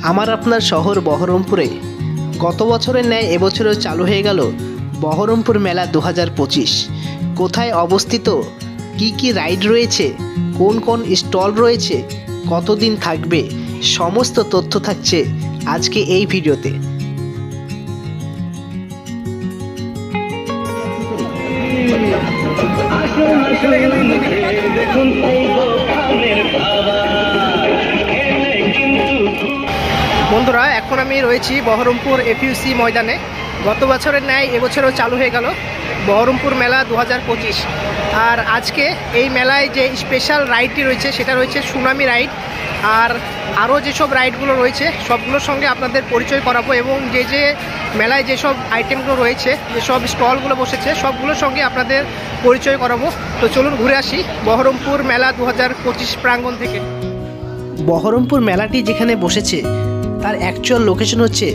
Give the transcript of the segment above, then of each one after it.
আমার আপনার শহর বহরমপুরে গত বছরের ন্যায় এবছরও চালু হয়ে গেল বহরমপুর মেলা 2025। কোথায় অবস্থিত, কি কি রাইড রয়েছে, কোন কোন স্টল রয়েছে, কতদিন থাকবে, সমস্ত তথ্য থাকছে আজকে এই ভিডিওতে। বন্ধুরা, এখন আমি রয়েছি বহরমপুর এফইউসি ময়দানে। গত বছরের ন্যায় এবছরও চালু হয়ে গেল বহরমপুর মেলা 2025। আর আজকে এই মেলায় যে স্পেশাল রাইডটি রয়েছে সেটা রয়েছে সুনামি রাইড। আর আরও যেসব রাইডগুলো রয়েছে সবগুলোর সঙ্গে আপনাদের পরিচয় করাবো, এবং যে মেলায় যেসব আইটেমগুলো রয়েছে, যেসব স্টলগুলো বসেছে সবগুলোর সঙ্গে আপনাদের পরিচয় করাবো। তো চলুন ঘুরে আসি বহরমপুর মেলা 2025 প্রাঙ্গণ থেকে। বহরমপুর মেলাটি যেখানে বসেছে তার অ্যাকচুয়াল লোকেশন হচ্ছে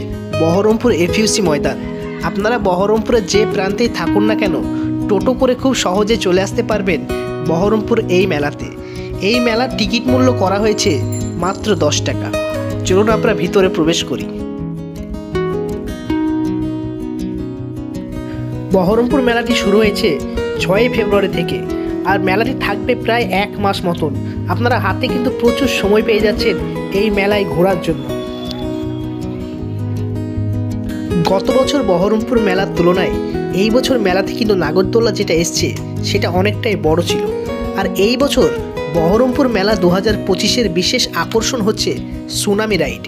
বহরমপুর এফইউসি ময়দান। আপনারা বহরমপুরের যে প্রান্তেই থাকুন না কেন, টোটো করে খুব সহজে চলে আসতে পারবেন বহরমপুর এই মেলাতে। এই মেলার টিকিট মূল্য করা হয়েছে মাত্র 10 টাকা। চলুন আমরা ভিতরে প্রবেশ করি। বহরমপুর মেলাটি শুরু হয়েছে 6 ফেব্রুয়ারি থেকে, আর মেলাটি থাকবে প্রায় 1 মাস মতন। আপনারা হাতে কিন্তু প্রচুর সময় পেয়ে যাচ্ছেন এই মেলায় ঘোরার জন্য। গত বছর বহরমপুর মেলার তুলনায় এই বছর মেলাতে কিন্তু নাগরদোলা যেটা এসছে সেটা অনেকটাই বড় ছিল। আর এই বছর বহরমপুর মেলা 2025-এর বিশেষ আকর্ষণ হচ্ছে সুনামি রাইড,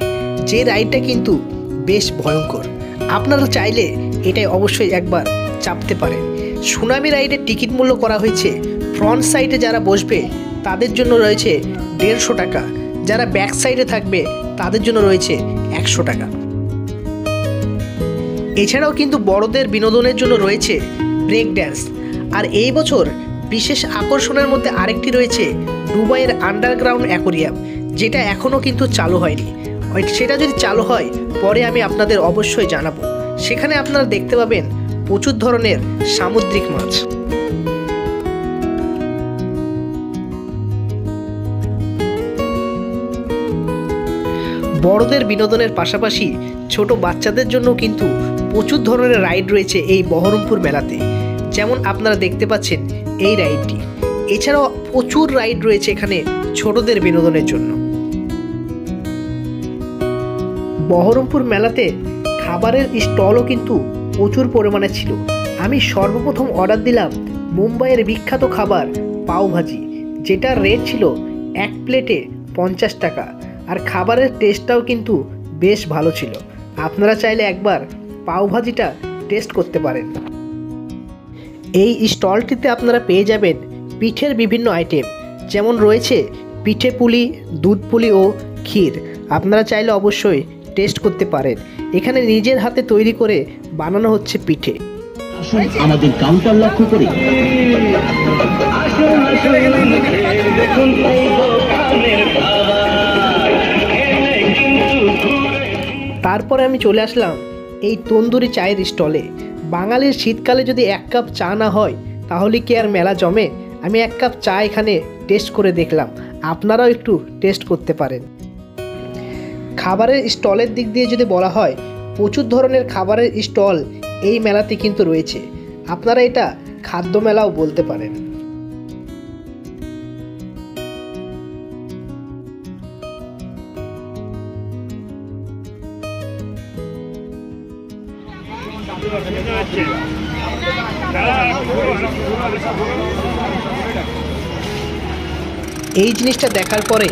যে রাইডটা কিন্তু বেশ ভয়ঙ্কর। আপনারা চাইলে এটাই অবশ্যই একবার চাপতে পারেন। সুনামি রাইডের টিকিট মূল্য করা হয়েছে, ফ্রন্ট সাইডে যারা বসবে তাদের জন্য রয়েছে 150 টাকা, যারা ব্যাক সাইডে থাকবে তাদের জন্য রয়েছে 100 টাকা। এছাড়াও কিন্তু বড়দের বিনোদনের জন্য রয়েছে ব্রেক ড্যান্স। আর এই বছর বিশেষ আকর্ষণের মধ্যে আরেকটি রয়েছে দুবাইয়ের আন্ডারগ্রাউন্ড অ্যাকোরিয়াম, যেটা এখনও কিন্তু চালু হয়নি। সেটা যদি চালু হয় পরে আমি আপনাদের অবশ্যই জানাবো। সেখানে আপনারা দেখতে পাবেন প্রচুর ধরনের সামুদ্রিক মাছ। বড়দের বিনোদনের পাশাপাশি ছোট বাচ্চাদের জন্য কিন্তু প্রচুর ধরনের রাইড রয়েছে এই বহরমপুর মেলাতে। যেমন আপনারা দেখতে পাচ্ছেন এই রাইডটি। এছাড়াও প্রচুর রাইড রয়েছে এখানে ছোটদের বিনোদনের জন্য। বহরমপুর মেলাতে খাবারের স্টলও কিন্তু প্রচুর পরিমাণে ছিল। আমি সর্বপ্রথম অর্ডার দিলাম মুম্বাইয়ের বিখ্যাত খাবার পাওভাজি, যেটার রেট ছিল 1 প্লেটে 50 টাকা। আর খাবারের টেস্টটাও কিন্তু বেশ ভালো ছিল। আপনারা চাইলে একবার পাওভাজিটা টেস্ট করতে পারেন। এই স্টলটিতে আপনারা পেয়ে যাবেন পিঠের বিভিন্ন আইটেম, যেমন রয়েছে পিঠে পুলি, দুধ পুলি ও ক্ষীর। আপনারা চাইলে অবশ্যই টেস্ট করতে পারেন। এখানে নিজের হাতে তৈরি করে বানানো হচ্ছে পিঠে। আমাদের কাউন্টার লক্ষ্য করে তারপরে আমি চলে আসলাম এই তন্দুরি চায়ের স্টলে। বাঙালির শীতকালে যদি 1 কাপ চা না হয় তাহলে কি আর মেলা জমে? আমি 1 কাপ চা এখানে টেস্ট করে দেখলাম, আপনারাও একটু টেস্ট করতে পারেন। খাবারের স্টলের দিক দিয়ে যদি বলা হয়, প্রচুর ধরনের খাবারের স্টল এই মেলাতে কিন্তু রয়েছে। আপনারা এটা খাদ্য মেলাও বলতে পারেন। এই জিনিসটা দেখার পরে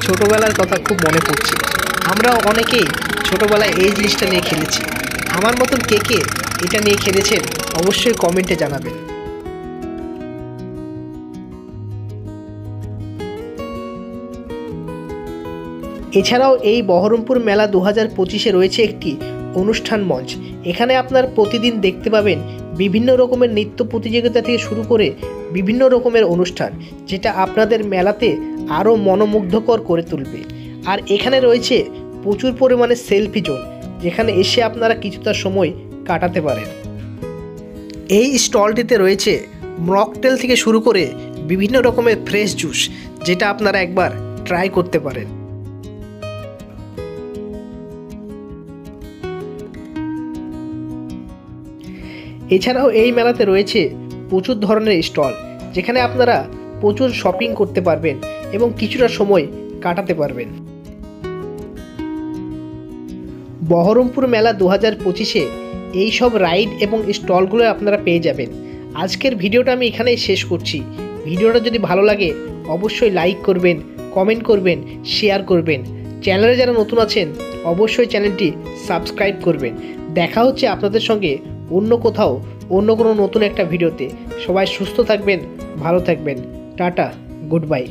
ছোটবেলার কথা খুব মনে পড়ছে। আমরা অনেকেই ছোটবেলায় এই জিনিসটা নিয়ে খেলেছি। আমার মতন কে কে এটা নিয়ে খেলেছেন অবশ্যই কমেন্টে জানাবেন। এছাড়াও এই বহরমপুর মেলা 2025-এ রয়েছে একটি অনুষ্ঠান মঞ্চ। এখানে আপনার প্রতিদিন দেখতে পাবেন বিভিন্ন রকমের নৃত্য প্রতিযোগিতা থেকে শুরু করে বিভিন্ন রকমের অনুষ্ঠান, যেটা আপনাদের মেলাতে আরও মনোমুগ্ধকর করে তুলবে। আর এখানে রয়েছে প্রচুর পরিমাণে সেলফি জোন, যেখানে এসে আপনারা কিছুটা সময় কাটাতে পারেন। এই স্টলটিতে রয়েছে মকটেল থেকে শুরু করে বিভিন্ন রকমের ফ্রেশ জুস, যেটা আপনারা একবার ট্রাই করতে পারেন। এছাড়াও এই মেলাতে রয়েছে প্রচুর ধরনের স্টল, যেখানে আপনারা প্রচুর শপিং করতে পারবেন এবং কিছুটা সময় কাটাতে পারবেন। বহরমপুর মেলা 2025-এ এই সব রাইড এবং স্টলগুলো আপনারা পেয়ে যাবেন। আজকের ভিডিওটা আমি এখানেই শেষ করছি। ভিডিওটা যদি ভালো লাগে অবশ্যই লাইক করবেন, কমেন্ট করবেন, শেয়ার করবেন। চ্যানেলে যারা নতুন আছেন অবশ্যই চ্যানেলটি সাবস্ক্রাইব করবেন। দেখা হচ্ছে আপনাদের সঙ্গে অন্য কোথাও অন্য কোনো নতুন একটা ভিডিওতে। সবাই সুস্থ থাকবেন, ভালো থাকবেন। Tata, good bye.